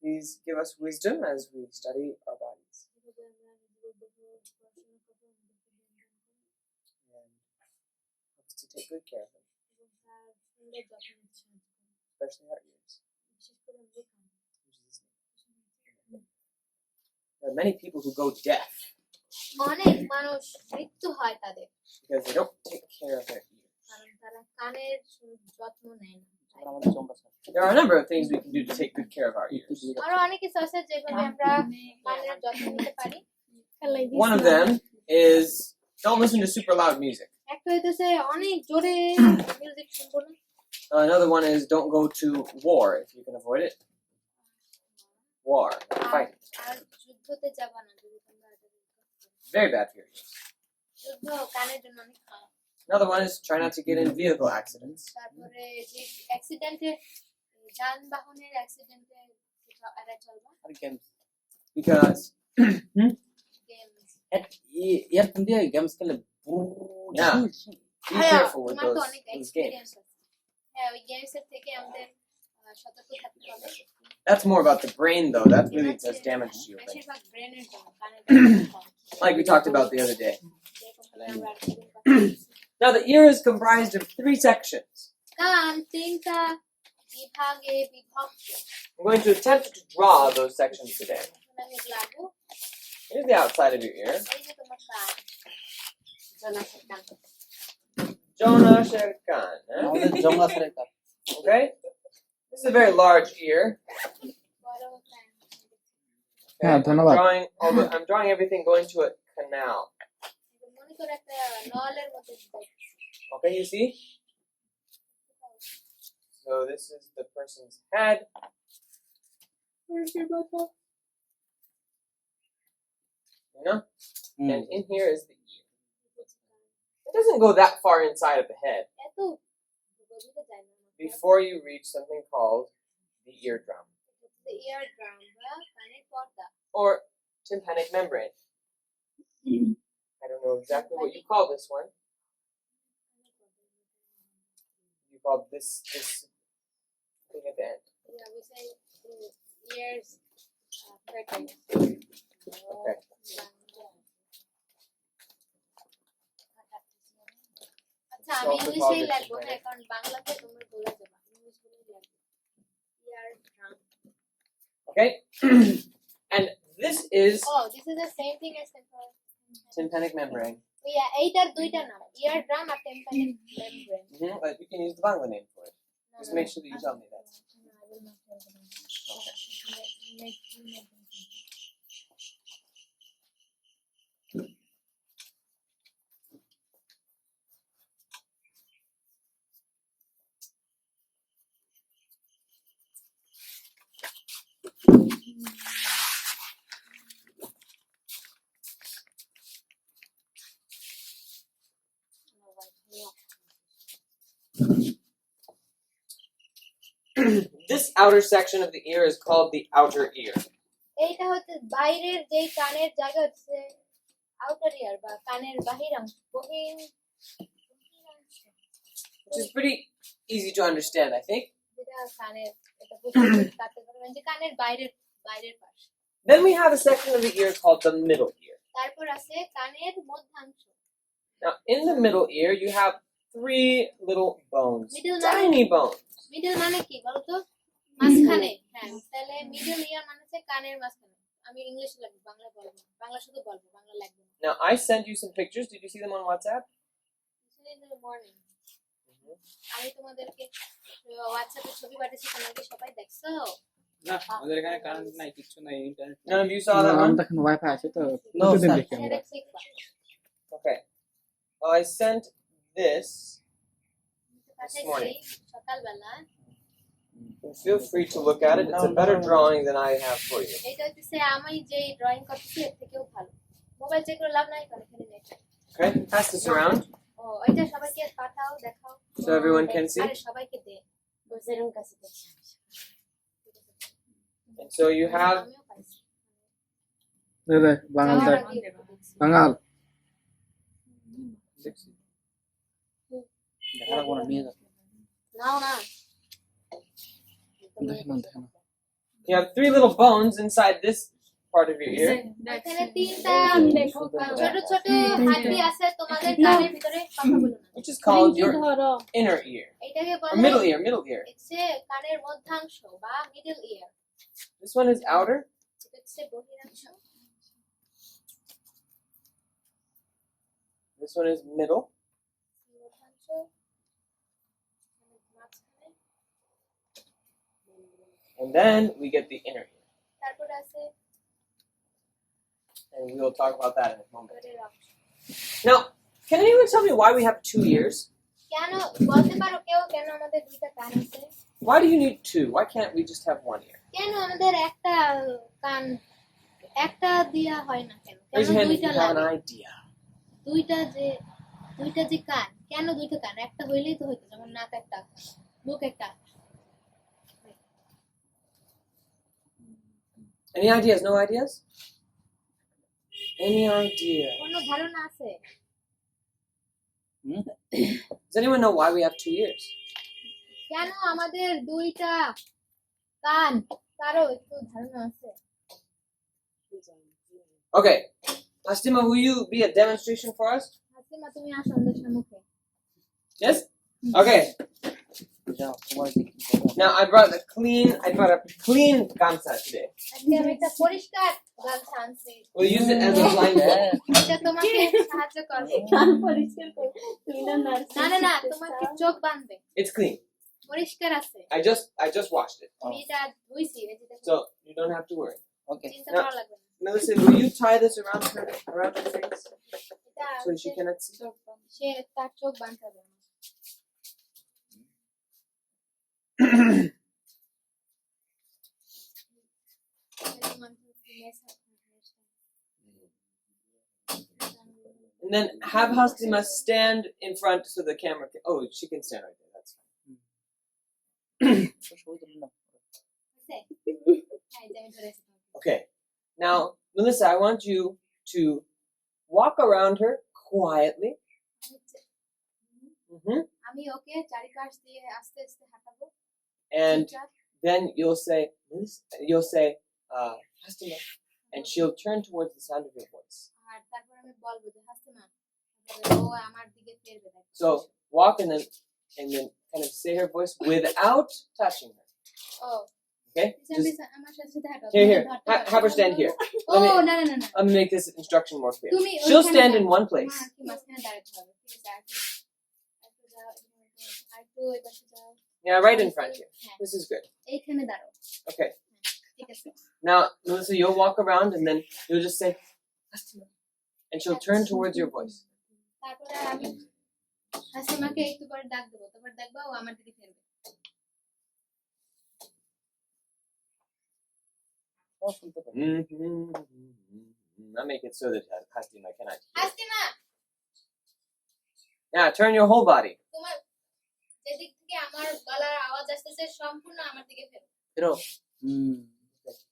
Please give us wisdom as we study our bodies. And help us to take good care of them. Especially our ears. There are many people who go deaf because they don't take care of their ears. There are a number of things we can do to take good care of our ears. One of them is don't listen to super loud music. Another one is don't go to war if you can avoid it. War, fighting. Very bad for your ears. Another one is try not to get in vehicle accidents. Because yeah, be careful with those games. That's more about the brain though. That really does damage to your brain. Like we talked about the other day. Now the ear is comprised of 3 sections. I'm going to attempt to draw those sections today. Here's the outside of your ear. Jonah Sherkan. Okay? This is a very large ear. Okay, I'm drawing everything going to a canal. Okay, you see? So this is the person's head. You know? And in here is the ear. It doesn't go that far inside of the head before you reach something called the eardrum. Or tympanic membrane. I don't know exactly what you call this one. You call this thing at the end. Yeah, we say ears curtain. Okay. আমি ইংলিশেই লাগবো না কারণ বাংলাতে তোমরা বলা যাবে English বলে লাগবে eardrum. Okay. And this is the same thing as tympanic membrane. Yeah, এইটার দুইটা নাম eardrum R tympanic membrane. But you can use the Bangla name for it. Just make sure that you tell me that. No, I will not tell them. This outer section of the ear is called the outer ear. এইটা হচ্ছে বাইরের যে কানের জায়গা হচ্ছে outer ear বা কানের বাহির অংশ বহির Which is pretty easy to understand, I think. যেটা কানের এটা বুঝতে কাটতে পারবেন যে কানের বাইরের পাশ. Then we have a section of the ear called the middle ear. তারপর আছে কানের মধ্যাংশ. Now, in the middle ear, you have 3 little bones, tiny bones. Middle মানে কি বলতো মাঝখানে হ্যাঁ তাহলে মিডল ইয়ার মানে হচ্ছে কানের মাঝখানে আমি ইংলিশে লিখব বাংলা বলবো বাংলা শুধু বলবো বাংলা লিখব না Now I sent you some pictures. Did you see them on WhatsApp? in the morning আমি তোমাদেরকে WhatsApp-এ ছবি পাঠিয়েছি তোমরা কি সবাই দেখছো না আমাদের এখানে কারেন্ট নাই কিছু নাই internet None of you saw that one? দেখেন ওয়াইফাই আছে তো No, প্রতিদিন sir. দেখি আমরা Okay. Well, I sent this morning. সকালবেলা Feel free to look at it. It's a better drawing than I have for you. এটা হচ্ছে আমি যে ড্রয়িং করছি এর থেকেও ভালো মোবাইল চেক করে লাভ নাই কারণ এখানে net Okay, pass this around ও এটা সবাইকে পাঠাও দেখাও so everyone can see. আরে সবাইকে দে বজেরুম কাছে দেখি And so you have রে বাঙাল বাঙাল দেখার কোন নিয়ে যাও নাও না দেখেন You have 3 little bones inside this part of your ear. এখানে তিনটা ছোট ছোট হাড্ডি আছে তোমাদের কানের ভিতরে কথা বলো না Which is called your inner ear. এটাকে Or বলে middle ear. হচ্ছে কানের মধ্যাংশ বা middle year This one is outer. এটা হচ্ছে বহিরাংশ This one is middle. মধ্যাংশ মাঝখানে And then we get the inner ear. তারপর আছে And we will talk about that in a moment. ভিতরের অংশ Now, can anyone tell me why we have 2 ears? কেন বলতে পারো কেউ কেন আমাদের দুইটা কান আছে Why do you need 2? Why can't we just have 1 ear? কেন আমাদের একটা কান একটা দিয়া হয় না কেন Raise your কেন hand if দুইটা you have an লাগে idea. দুইটা যে কান কেন দুইটা কান একটা হইলেই তো হইতো যেমন নাক একটা মুখ একটা Any ideas? No ideas? Any idea? কোনো ধারণা আছে Does anyone know why we have 2 ears? কেন আমাদের দুইটা কান কারো একটু ধারণা আছে Okay. Astima, will you be a demonstration for us? Hashima তুমি আসো আমাদের সম্মুখে Yes? Okay. Now I brought a clean gamsa today. আজকে আমি একটা পরিষ্কার গামছা আনছি We'll use it as a blindfold. এটা তোমাকে সাহায্য করবে না তোমাকে চোখ বাঁধবে It's clean. পরিষ্কার আছে I just washed it. আমি এটা ধুইছি এই যে দেখো So you don't have to worry. Okay. চিন্তা করা লাগবে না Melissa, will you tie this around her face এটা so she cannot see? সে তার চোখ বাঁধতে হবে And then have Hastima stand in front so the camera can. Oh, she can stand right there. That's fine. Okay. Now, Melissa, I want you to walk around her quietly. আমি ওকে চারিপাশ দিয়ে আস্তে আস্তে হাঁটাবো And then you'll say, Hastima, and she'll turn towards the sound of your voice. আর তারপর আমি বলবো যে Hashima ও আমার দিকে ফিরবে So walk and then kind of say her voice without touching her. O Okay? Just আমার সাথে সাথে হাঁটো here. Have her stand here. ও না Let me make this instruction more clear. তুমি She'll stand in one place. আমার কি মাঝখানে দাঁড়াতে হবে ঠিক আছে একটু এই পাশে যাও Yeah, right in front here. This is good. এইখানে দাঁড়াও Okay. ঠিক আছে Now, Melissa, you'll walk around and then you'll just say, Hastima. And she'll turn towards your voice. তারপরে আমি হাসিমাকে একটু পরে ডাক দেবো তারপর দেখবা ও আমার দিকে ফিরবে I'll make it so that Hastima cannot hear. Hashima Now, turn your whole body. তোমার যেদিক থেকে আমার গলার আওয়াজ আসতেছে সম্পূর্ণ আমার দিকে ফেরো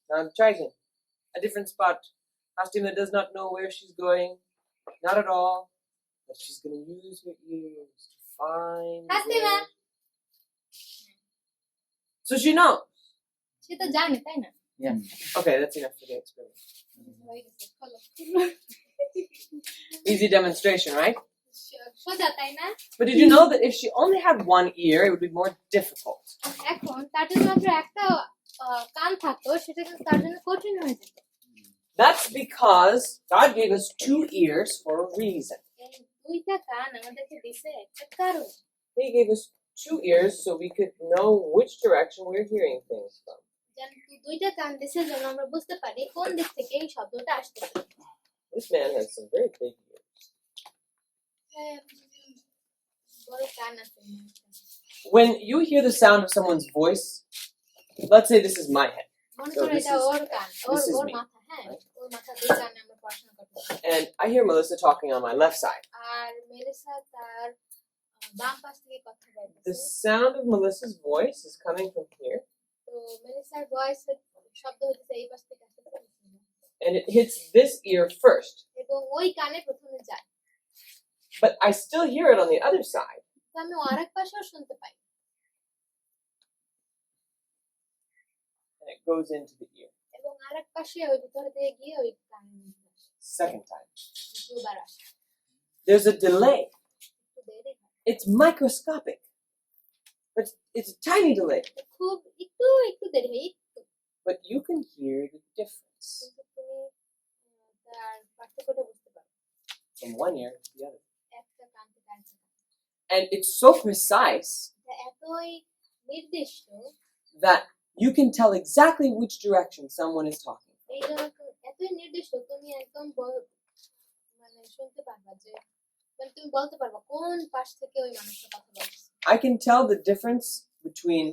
Now, try again. A different spot. Hastima does not know where she's going. Not at all. But she's going to use her ears to find. Hastima. So she knows. সে তো জানে তাই না Okay, that's enough for the experiment. হয়ে গেছে চলো Easy demonstration, right? সোজা তাই না But did you know that if she only had 1 ear, it would be more difficult? এখন তার যদি মাত্র একটা কান থাকতো সেটা কিন্তু তার জন্য কঠিন হয়ে যেত That's because God gave us 2 ears for a reason. এই দুইটা কান আমাদেরকে দিয়েছে একটা কারণ He gave us 2 ears so we could know which direction we're hearing things from. যেন দুইটা কান দিয়েছে যেন আমরা বুঝতে পারি কোন দিক থেকে এই শব্দটা আসতেছে This man has some very big ears. বড় কান আছে When you hear the sound of someone's voice, let's say this is my head. মনে So করো this এটা is- ওর কান this is ওর me. মাথা হ্যাঁ ওর মাথা দুই কানে আমরা পড়াশোনা করতেছি And I hear Melissa talking on my left side. আর মেলিসা তার বাম পাশ থেকে কথা The বলতেছে sound of Melissa's voice is coming from here, তো মেলিসার ভয়েস শব্দ হচ্ছে এই পাশ থেকে আসতেছে and it hits this ear first. এবং ওই কানে প্রথমে যায় But I still hear it on the other side. তো আমি আরেক পাশেও শুনতে পাই And it it goes into the ear. এবং আরেক পাশে ওই ভিতরে দিয়ে গিয়ে ওই কানের মধ্যে আসে। Second time. দ্বিতীয়বার আসে। There's a delay. একটু দেরি হয়। It's microscopic. But it's a tiny delay. খুব একটু দেরি হয়, একটু। But you can hear the difference কিন্তু তুমি তার পার্থক্যটা বুঝতে পারো from one ear to the other. একটা কান থেকে আরেকটা কান। And it's so precise এটা এতই নির্দিষ্ট that you can tell exactly which direction someone is talking. এই জন্য এতই নির্দিষ্ট তুমি একদম মানে শুনতে পারবা যে মানে তুমি বলতে পারবা কোন পাশ থেকে ওই মানুষটা কথা বলছে। I can tell the difference between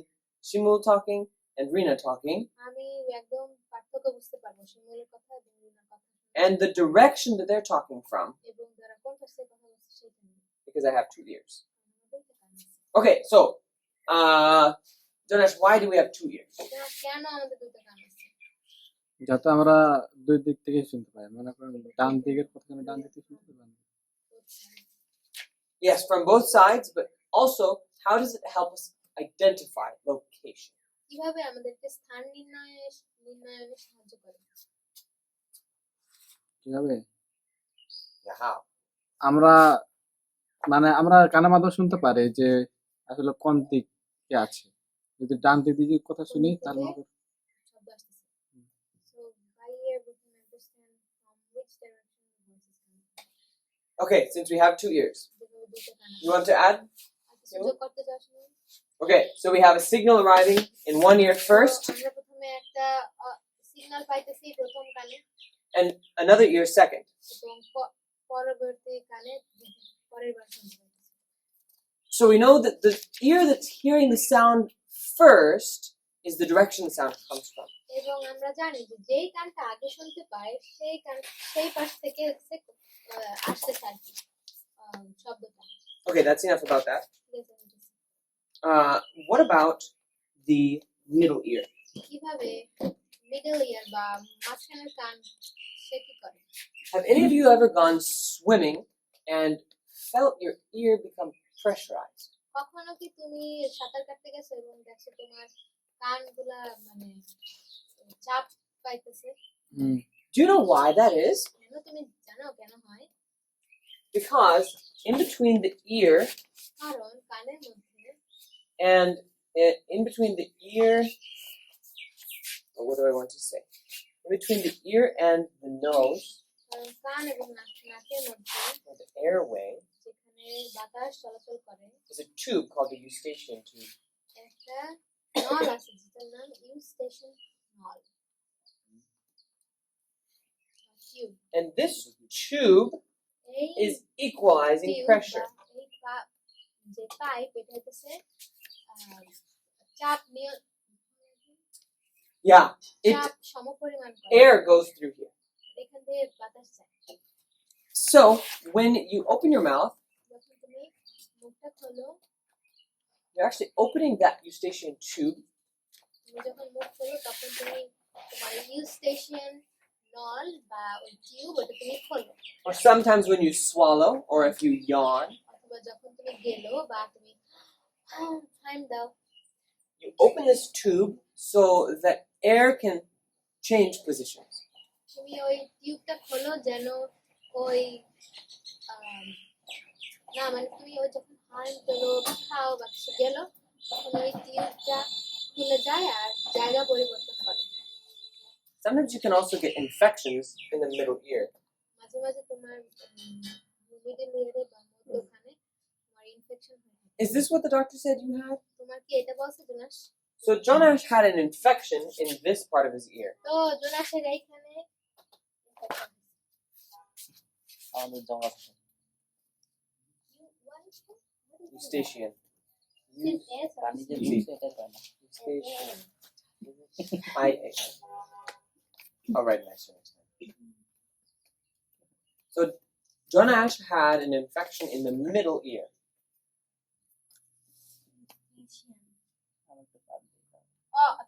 Shimul talking and Rina talking আমি একদম পার্থক্য বুঝতে পারবো শিমুলের কথা এবং রিনার কথা and the direction that they're talking from এবং যারা কোন পাশ থেকে কথা বলছে সেটা নিয়ে। because I have 2 ears. আমাদের তো কান আছে। Okay, so Jonas, why do we have 2 ears? কেন আমাদের দুটো কান আছে? যাতে আমরা দুই দিক থেকে শুনতে পাই, মনে করেন ডান দিকের কথা ডান দিক থেকে শুনতে পাই। Yes, from both sides, but also how does it help us identify location? কিভাবে আমাদেরকে স্থান নির্ণয়নে সাহায্য করে? কিভাবে? Yeah, how? আমরা আমরা কানের মাধ্যমে শুনতে পারি যে আসলে কোন দিকে আছে। যদি ডান দিক দিয়ে কথা শুনি তাহলে শব্দ আসতেছে। So by ear we can understand from which direction the voice is coming. Okay, since we have 2 ears, you want to add? যোগ করতে চাস না? Okay, so we have a signal arriving in one ear first আমরা প্রথমে একটা signal পাইতেছি প্রথম কানে and another ear second. এবং পরবর্তী কানে পরের বার শুনতে পাইতেছি। So we know that the ear that's hearing the sound first is the direction the sound comes from. এবং আমরা জানি যে যেই কানটা আগে শুনতে পায় সেই পাশ থেকে আসতেছে আর কি শব্দটা। Okay, that's enough about that. What about the middle ear? কিভাবে মিডল ইয়ার বা মাঝখানের কান সে কি করে? Have any of you ever gone swimming and felt your ear become pressurized? কখনো কি তুমি সাঁতার কাটতে গেছো এবং দেখছো তোমার কানগুলা মানে চাপ পাইতেছে? Do you know why that is? কেন তুমি জানো কেন হয়? Because in between the ear কারণ কানের মধ্যে and in between the ear, what do I want to say? In between the ear and the nose, কারণ কান এবং নাকের মধ্যে or the airway, যেখানে বাতাস চলাচল করে is a tube called the eustachian tube. একটা নল আছে যেটার নাম ইউস্টেশন নল। And this tube is equalizing pressure. যে পাইপ এটা হচ্ছে চাপ Yeah, চাপ সমপরিমাণ করে air goes through here. এখান থেকে বাতাস যায়। So when you open your mouth, যখন তুমি মুখটা খোলো you're actually opening that eustachian tube, তুমি যখন মুখ খোলো তখন তুমি তোমার ইউস্টেশন নল বা ওই টিউব ওটা তুমি খোলো। or sometimes when you swallow or if you yawn, অথবা যখন তুমি গেলো বা তুমি টাইম দাও you open this tube so that air can change positions. তুমি ওই টিউবটা খোলো যেন ওই না মানে তুমি ওই যখন হাই তোলো বা খাও বা কিছু গেলো তখন ওই টিউবটা খুলে যায় আর জায়গা পরিবর্তন করে। Sometimes you can also get infections in the middle ear. মাঝে মাঝে তোমার মিডল ইয়ারে বা মধ্যখানে তোমার ইনফেকশন হয়। Is this what the doctor said you had? তোমার কি এটা বলছে Jonas? So Jonash had an infection in this part of his ear. তো জোনাসের এইখানে আমাদের জমা Eustachian. I'll write nicer next time. So Jonash had an infection in the middle ear.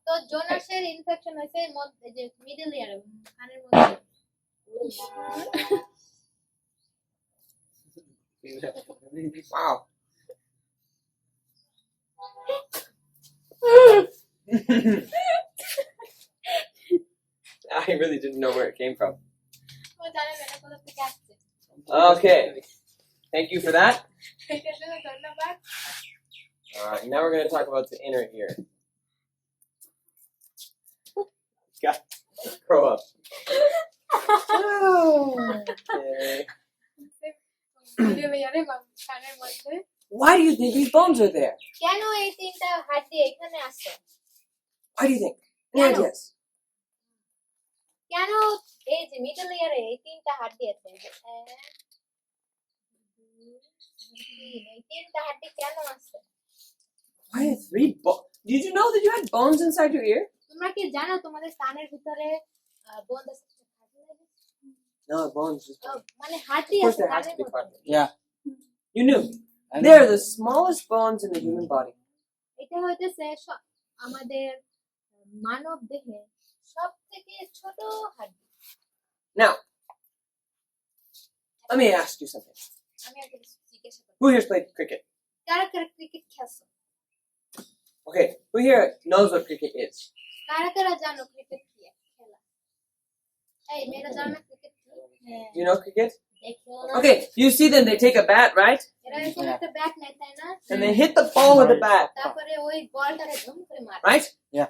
তো জোনাসের infection হয়েছে যে মিডল ইয়ারে কানের মধ্যে। Wow. I really didn't know where it came from. ও জানে না এটা কোথা থেকে আসছে। Okay. Thank you for that. এটার জন্য ধন্যবাদ। Alright, now we're going to talk about the inner ear. God, grow up. Okay. Video মেয়ারে কানের মধ্যে Why do you think these bones are there? কেন এই তিনটা হাড্ডি এখানে আছে? Why do you think? Any Piano. ideas? কেন এই যে মিডল ইয়ারে এই তিনটা হাড্ডি আছে? এই তিনটা হাড্ডি কেন আছে? Why are 3 bones? Did you know that you had bones inside your ear? তোমরা কি জানো তোমাদের কানের ভিতরে বোন আছে? No, bones. Just মানে of হাড্ডি course আছে there has to কানের be মধ্যে। part of it. Yeah. You knew. I know. They're the smallest bones in the human body. এটা হইতেছে আমাদের মানব দেহে সবথেকে ছোট হাড্ডি। Now, let me ask you something. আমি আগে জিজ্ঞাসা করি Who here's played cricket? কারা কারা ক্রিকেট খেলছো? Okay, who here knows what cricket is? কারা কারা জানো ক্রিকেট কি খেলা? এই মেয়েরা জানো না ক্রিকেট কি? Do you know cricket? দেখো না Okay, you see them, they take a bat, right? এরা এরকম একটা ব্যাট নেয় তাই না? And they hit the ball with the bat, তারপরে ওই বলটারে ধুম করে মারে। right? Yeah.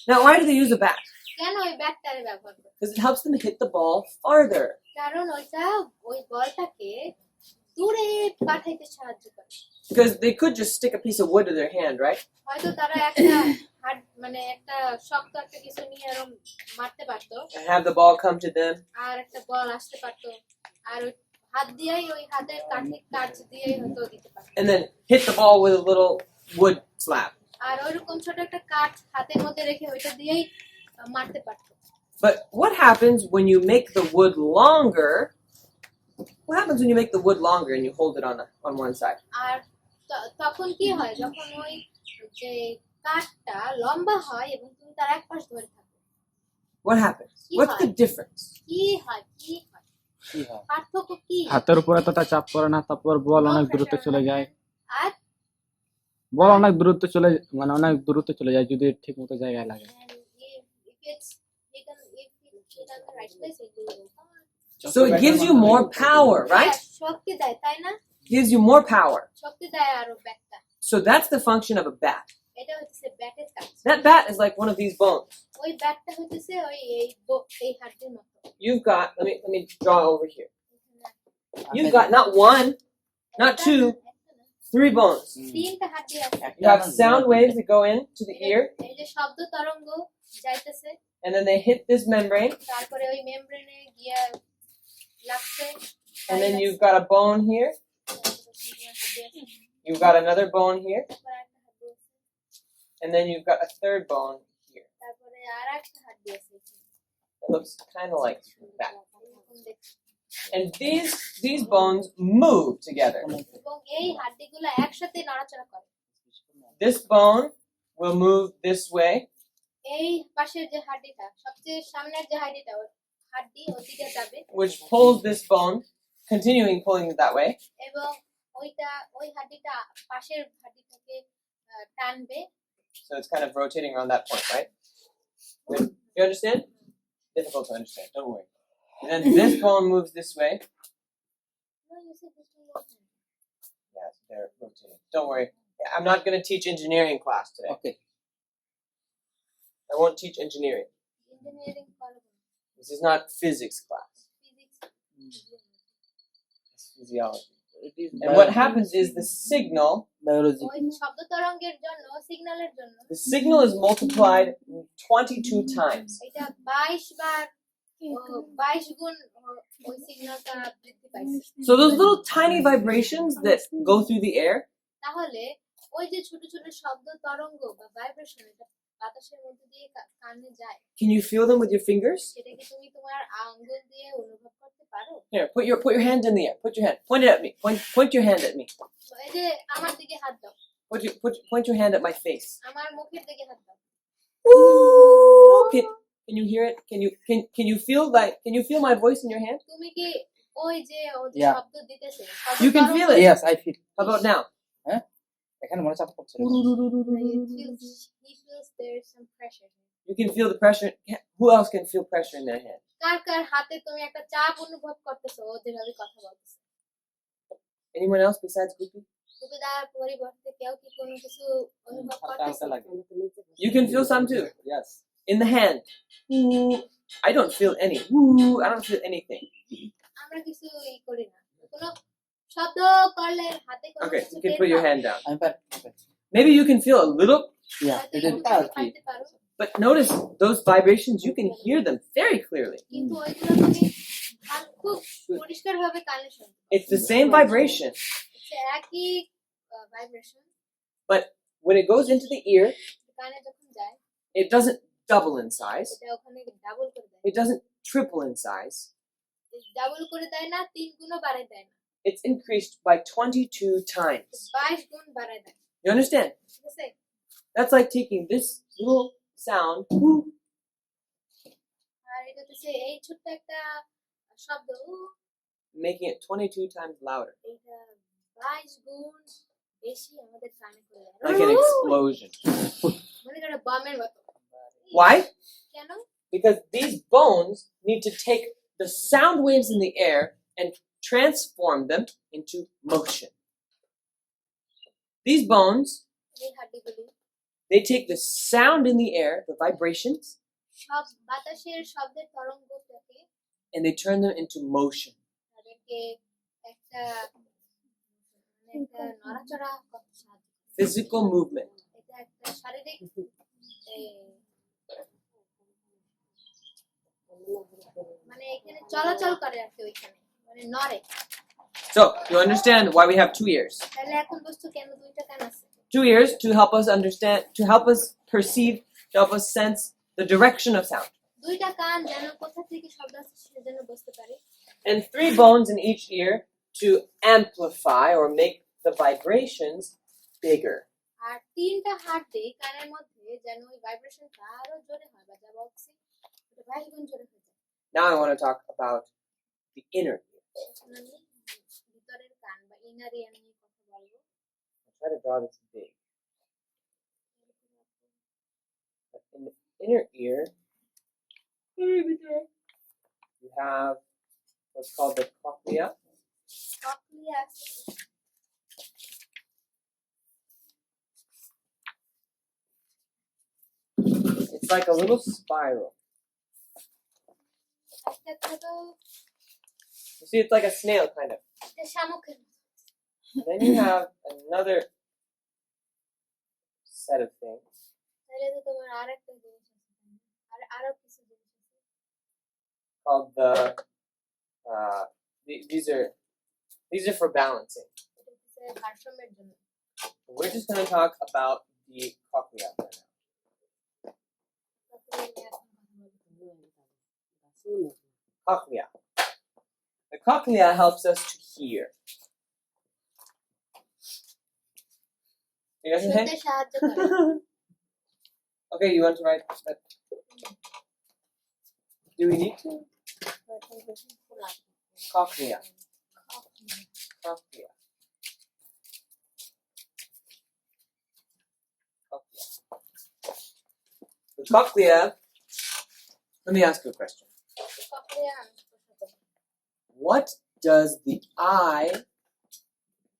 Now, why do they use a bat? কেন ওই ব্যাটটারে ব্যবহার করে? Because it helps them hit the ball farther. কারণ ওইটা ওই বলটাকে দূরে পাঠাইতে সাহায্য করে। Because they could just stick a piece of wood to their hand, right? হয়তো তারা একটা মানে একটা শক্ত একটা কিছু নিয়ে এরকম মারতে পারতো And have the ball come to them. আর একটা বল আসতে পারতো আর ওই হাত দিয়েই ওই হাতের কাঠ দিয়েই হয়তো দিতে পারতো And then hit the ball with a little wood slab. আর ওইরকম ছোট একটা কাঠ হাতের মধ্যে রেখে ওইটা দিয়েই মারতে পারতো। But what happens when you make the wood longer? What happens when you make the wood longer and you hold it on one side? আর তখন কি হয় যখন ওই যে কাঠটা লম্বা হয় এবং তুমি তার এক পাশ ধরে থাকো? What happens? What's the difference? কি হয় পার্থক্য কি? হাতের উপর এতটা চাপ পড়ে না, তারপর বল অনেক দূরত্বে চলে যায়। আর বল অনেক দূরত্বে চলে মানে অনেক দূরত্বে চলে যায় যদি ঠিক মতো জায়গায় লাগে। So it gives you more power, right? শক্তি দেয় তাই না? Gives you more power. শক্তি দেয় আরো ব্যাটটা। So that's the function of a bat. এটা হচ্ছে ব্যাটের কাজ। That bat is like one of these bones. ওই ব্যাটটা হচ্ছে ওই এই হাড়ের মতো। You've got, let me draw over here. You've got not 1, not 2, 3 bones. তিনটা হাড়ি আছে। You have sound waves that go into the ear, এই যে শব্দ তরঙ্গ যাইতেছে and then they hit this membrane, তারপরে ওই মেমব্রেনে গিয়ে লাগছে and then you've got a bone here. You've got another bone here, and then you've got a third bone here. তারপরে আরেকটা হাড়ি আছে। It looks kind of like that. And these bones move together. এবং এই হাড়িগুলো একসাথে নড়াচড়া করে। This bone will move this way, এই পাশের যে হাড়িটা সবচেয়ে সামনের যে হাড়িটা হাড়ি ওদিকে যাবে, which pulls this bone, continuing pulling it that way. এবং ওইটা ওই হাড়িটা পাশের হাড়িটাকে টানবে। So it's kind of rotating around that point, right? You understand? Difficult to understand. Don't worry. And then this bone moves this way. Yeah, they're rotating. Don't worry. I'm not going to teach engineering class today. Okay. I won't teach engineering. Engineering করব। This is not physics class. Physics It's physiology. It is And what happens is the signal biology. ওই শব্দ তরঙ্গের জন্য সিগন্যালের জন্য The signal is multiplied 22 times. এটা 22 বার 22 গুণ ওই সিগন্যালটা বৃদ্ধি পাইছে। So those little tiny vibrations that go through the air, তাহলে ওই যে ছোট ছোট শব্দ তরঙ্গ বা ভাইব্রেশন এটা বাতাসের মধ্যে দিয়ে কানে যায়, can you feel them with your fingers? সেটা কি তুমি তোমার আঙ্গুল দিয়ে অনুভব করতে পারো? Here, put your hand in the air. Put your hand. Point it at me. Point your hand at me. এই যে আমার দিকে হাত দাও, Point your hand at my face. আমার মুখের দিকে হাত দাও। Woo! Can you hear it? Can you feel my voice in your hand? তুমি কি ওই যে ও যে Yeah. শব্দ দিতেছে You can feel it. Yes, I feel. How about now? এখানে মনে চাপ পড়ছে। he feels there is some pressure. You can feel the pressure. Who else can feel pressure in their hand? কার কার হাতে তুমি একটা চাপ অনুভব করতেছো ও যেভাবে কথা বলতেছে? Anyone else besides Goopy? সুবিধার পরিবর্তে কেউ কি কোনো কিছু অনুভব করতেছে? You can feel some too. Yes. In the hand. Ooh, I don't feel any. Ooh, I don't feel anything. আমরা কিছু করি না, কোনো শব্দ করলে হাতে কোনো Okay, কিছু you can টের put your পাও? hand down. I'm back. Maybe you can feel a little, Yeah. হয়তো It is তুমি bulky. পাইতে পারো, but notice those vibrations, you can hear them very clearly. কিন্তু ওইগুলো তুমি খুব পরিষ্কারভাবে কানে শুনতে পাও। It's the same vibration, সে একই vibration, but when it goes into the ear, কানে যখন যায় it doesn't double in size. এটা ওখানে ডাবল করে দেয়, It doesn't triple in size. Double করে দেয় না, 3 গুণও বাড়ায় দেয় না, It's increased by 22 times. 22 গুণ বাড়ায় দেয়, You understand? ঠিক আছে? That's like taking this little sound, woo, আর এটা হচ্ছে এই ছোট্ট একটা শব্দ, making it 22 times louder, এটা 22 গুণ বেশি আমাদের কানে করে দেয়, like an explosion. মনে করো বমের মতো। Why? কেন? Because these bones need to take the sound waves in the air and transform them into motion. These bones, এই হাড্ডিগুলি they take the sound in the air, the vibrations, সব বাতাসের শব্দের তরঙ্গটাকে and they turn them into motion. তাদেরকে একটা একটা নড়াচড়া করতে সাহায্য করে। Physical movement. এটা একটা শারীরিক মানে এখানে চলাচল করে আর কি, ওইখানে মানে নড়ে। So, you understand why we have two ears. তাহলে এখন বুঝছো কেন দুইটা কান আছে? Two ears to help us understand, to help us perceive, to help us sense the direction of sound. দুইটা কান যেন কোথা থেকে শব্দ আসছে সেজন্য বুঝতে পারি। And three bones in each ear to amplify or make the vibrations bigger. আর তিনটা হাড্ডি কানের মধ্যে যেন ওই ভাইব্রেশনটা আরো জোরে হয়, বা যা বলছি ওটা 22 গুণ জোরে হয়ে যায়। Now I want to talk about the inner ear. এখন আমি ভিতরের কান বা ইনার ইয়ার নিয়ে কথা বলবো। I'll try to draw this big. But in the inner ear, you have what's called the cochlea. Cochlea আছে। It's like a little spiral. একটা ছোট You see, it's like a snail kind of. একটা শামুকের মতো। Then you have another set of things তাহলে তো তোমার আরেকটা জিনিস আছে, আর আরো কিছু জিনিস আছে। called these are for balancing. এটা হচ্ছে ভারসাম্যের জন্য। We're just going to talk about the cochlea right now. Cochlea নিয়ে এখন কথা বলবো। Cochlea. The cochlea helps us to hear. You guys শুনতে okay? সাহায্য করে। Okay, you want to write that? Do we need to? Cochlea. Cochlea. Cochlea. The cochlea. Let me ask you a question. Cochlea আমি প্রশ্ন করব। What does the eye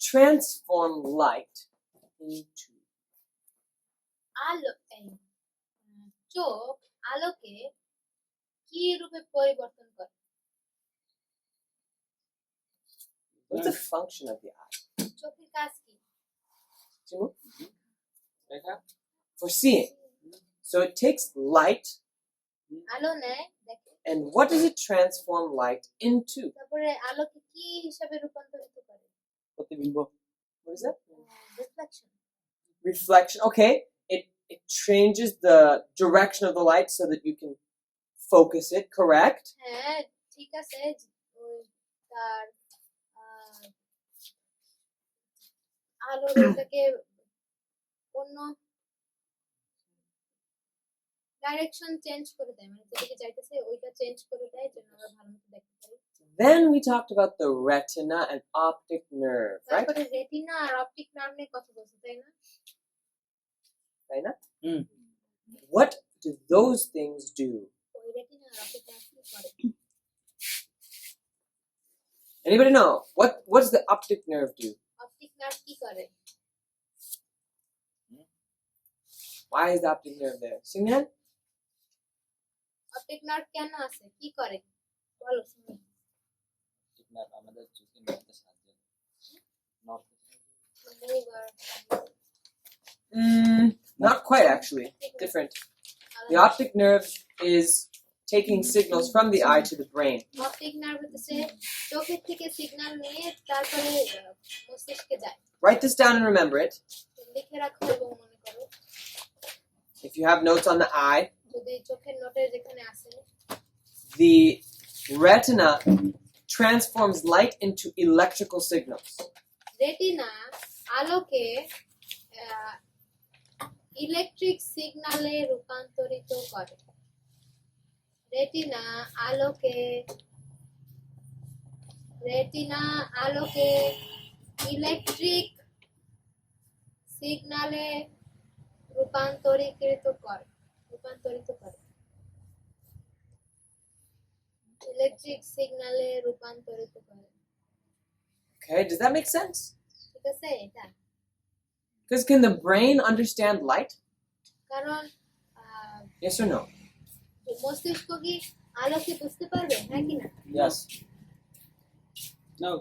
transform light into? আলো চোখ আলোকে কি রূপে পরিবর্তন করে? What's the function of the eye? চোখের কাজ কি? Chimu? For seeing. So it takes light, আলো নেয় দেখে, and what does it transform light into? তারপরে আলোকে কি হিসাবে রূপান্তরিত করে? What is that? Reflection. Reflection. Okay. It changes the direction of the light so that you can focus it, correct? হ্যাঁ ঠিক আছে, ওই তার আলোর ওটাকে অন্য ডাইরেকশন চেঞ্জ করে দেয়, মানে যেদিকে যাইতেছে ওইটা চেঞ্জ করে দেয় যেন আমরা ভালো মতো দেখতে পারি। Then we talked about the retina and optic nerve, right? তারপরে রেটিনা আর অপটিক নার্ভ নিয়ে কথা বলছি, তাই না? Right? Mm. What do those things do? ওই রেটিনা আর অপটিক নার্ভ কি করে? Anybody know? What does the optic nerve do? Optic nerve কি করে? Why is the optic nerve there? Signal? Optic nerve কেন আছে? কি করে? বলো শুনি। আমাদের চোখে নড়তে সাহায্য Not quite actually. Different. The optic nerve is taking signals from the eye to the brain. Optic nerve হচ্ছে চোখের থেকে সিগন্যাল নিয়ে তারপরে মস্তিষ্কে যায়। Write this down and remember it. লিখে রাখো এবং মনে করো। If you have notes on the eye, যদি চোখের নোটে যেখানে আছে, the retina transforms light into electrical signals. Retina আলোকে ইলেকট্রিক সিগন্যালে রূপান্তরিত করে। রেটিনা আলোকে ইলেকট্রিক সিগন্যালে রূপান্তরিত করে। ইলেকট্রিক সিগন্যালে রূপান্তরিত করে। Okay, does that make sense? ঠিক আছে এটা? Because can the brain understand light? কারণ Yes or no? মস্তিষ্ক কি আলোকে বুঝতে পারবে, হ্যাঁ কি না? Yes. No.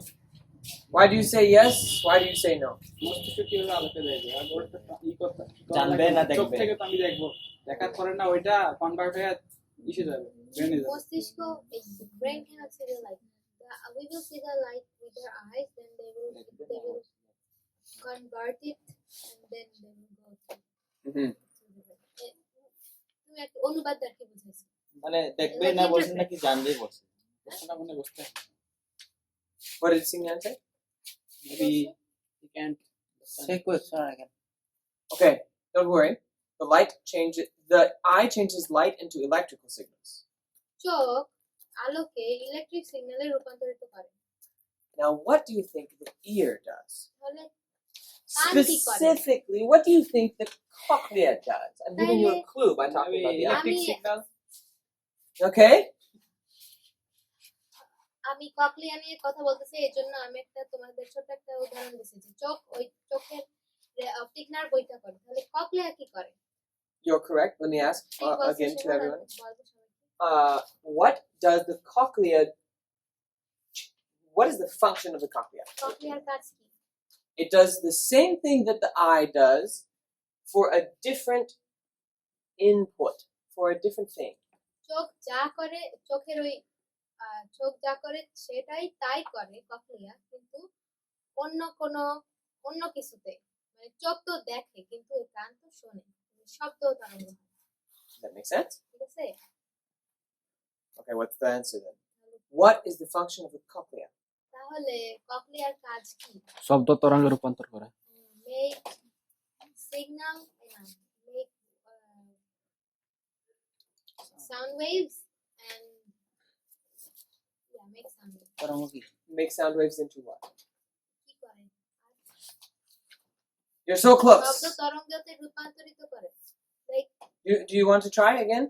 Why do you say yes? Why do you say no? মস্তিষ্ক কিভাবে আলোকে দেখবে? আর ওটা ই করতে জানবে না দেখবে। চোখ থেকে তো আমি দেখবো, দেখার পরে না ওইটা কনভার্ট হয়ে ইসে যাবে, ব্রেনে যাবে। মস্তিষ্ক brain cannot see the light. We will see the light with our eyes, then they will convert it, and then they will go to Mm-hmm. তুমি একটা অনুবাদ দেখে বুঝাইছো। মানে দেখবে না বলছেন নাকি জানবে বলছেন? প্রশ্নটা মনে বুঝতে হবে। What did Singhan say? Maybe you can't Say question again. Okay, don't worry. The eye changes light into electrical signals. চোখ আলোকে ইলেকট্রিক সিগন্যালে রূপান্তরিত করে। Now, what do you think the ear does? তাহলে কান কি করে? Specifically, what do you think the cochlea does? I'm giving you a clue by talking about the Maybe optic আমি- signal. Okay? আমি ককলিয়া নিয়ে কথা বলতেছি, এই জন্য আমি একটা তোমাদের ছোট একটা উদাহরণ দিচ্ছি যে ওই চোখের অপটিক নার্ভ বইটা করে, তাহলে ককলিয়া কি করে? You're correct. Let me ask ঠিক বলছো again to সেটা everyone. বলবো সবাইকে। What does the cochlea? What is the function of the cochlea? Cochlear কাজ কি? It does the same thing that the eye does for a different input, for a different thing. চোখ যা করে, চোখের ওই চোখ যা করে সেটাই তাই করে ককলিয়া, কিন্তু অন্য কিছুতে। মানে চোখ তো দেখে কিন্তু ওই কান তো শোনে, শব্দ তরঙ্গ হয়। Does that make sense? ঠিক আছে? Okay, what's the answer then? What is the function of the cochlea? তাহলে ককলিয়ার কাজ কি? শব্দ তরঙ্গে রূপান্তর করে। Make signal, make sound waves and make sound waves. তরঙ্গ কি? Make sound waves into what? কি করে? You're so close. শব্দ তরঙ্গতে রূপান্তরিত করে। Like Do you want to try again?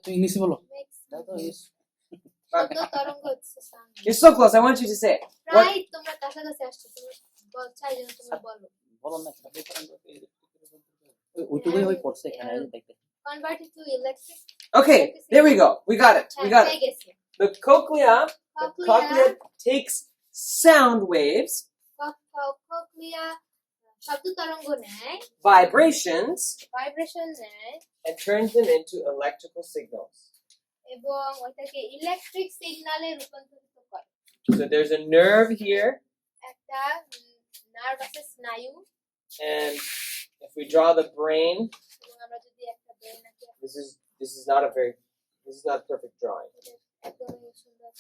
তুই ইংলিশে বলো। make না তো sound waves. শব্দ তরঙ্গ হচ্ছে sound waves. You're so close. I want you to say it. প্রায় তোমরা কাছাকাছি আসছো, তুমি চাই যেন তুমি বলো। বলো না শব্দ তরঙ্গ ওইটুকুই হই পড়ছে এখানে দেখতে। Convert it to electric. Okay, there we go. We got it. We got হয়ে it. গেছে। The cochlea takes sound waves, cochlea শব্দ তরঙ্গ নেয়, vibrations, ভাইব্রেশন নেয় and turns them into electrical signals. এবং ওটাকে ইলেকট্রিক সিগন্যালে রূপান্তরিত করে। So there's a nerve here, একটা নার্ভ আছে স্নায়ু, and if we draw the brain, এবং আমরা যদি একটা ব্রেন আঁকি, this is not a perfect drawing. একদমই সুন্দর।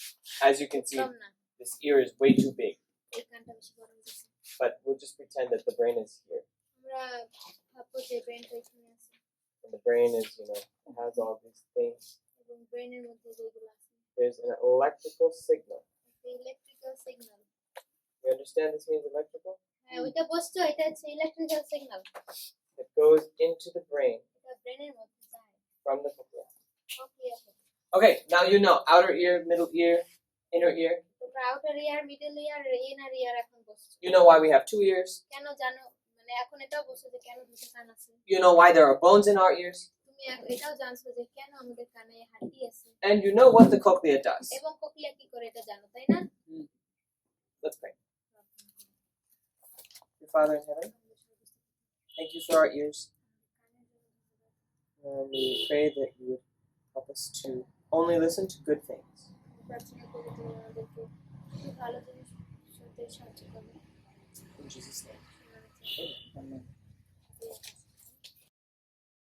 As you can see, কম না, this ear is way too big, এই কানটা বেশি বড় হয়ে গেছে। but we'll just pretend that the brain is here. আমরা ভাববো যে ব্রেনটা এখানে আছে And the brain is, it has all these things. এবং ব্রেনের মধ্যে যেগুলো আছে There's an electrical signal. একটা electrical signal. You understand this means electrical? হ্যাঁ, ওইটা বুঝছো, এটা হচ্ছে electrical signal. It goes into the brain এটা ব্রেনের মধ্যে যায় from the cochlea. Cochlea থেকে। Okay, now you know outer ear, middle ear, inner ear. তোমরা outer ear, middle ear, inner ear এখন বসছো। You know why we have two ears. কেন জানো মানে এখন এটাও বলছো যে কেন দুটো কান আছে। You know why there are bones in our ears. তুমি এটাও জানছো যে কেন আমাদের কানে হাড্ডি আছে। And you know what the cochlea does. এবং কোকলিয়া কি করে এটা জানো তাই না? Let's pray. Your Father in heaven, thank you for our ears. And we pray that you would help us to only listen to good things. প্রার্থনা করি তুমি আমাদেরকে খুব ভালো জিনিস শুনতে সাহায্য করবে। In Jesus' name. Amen. Amen.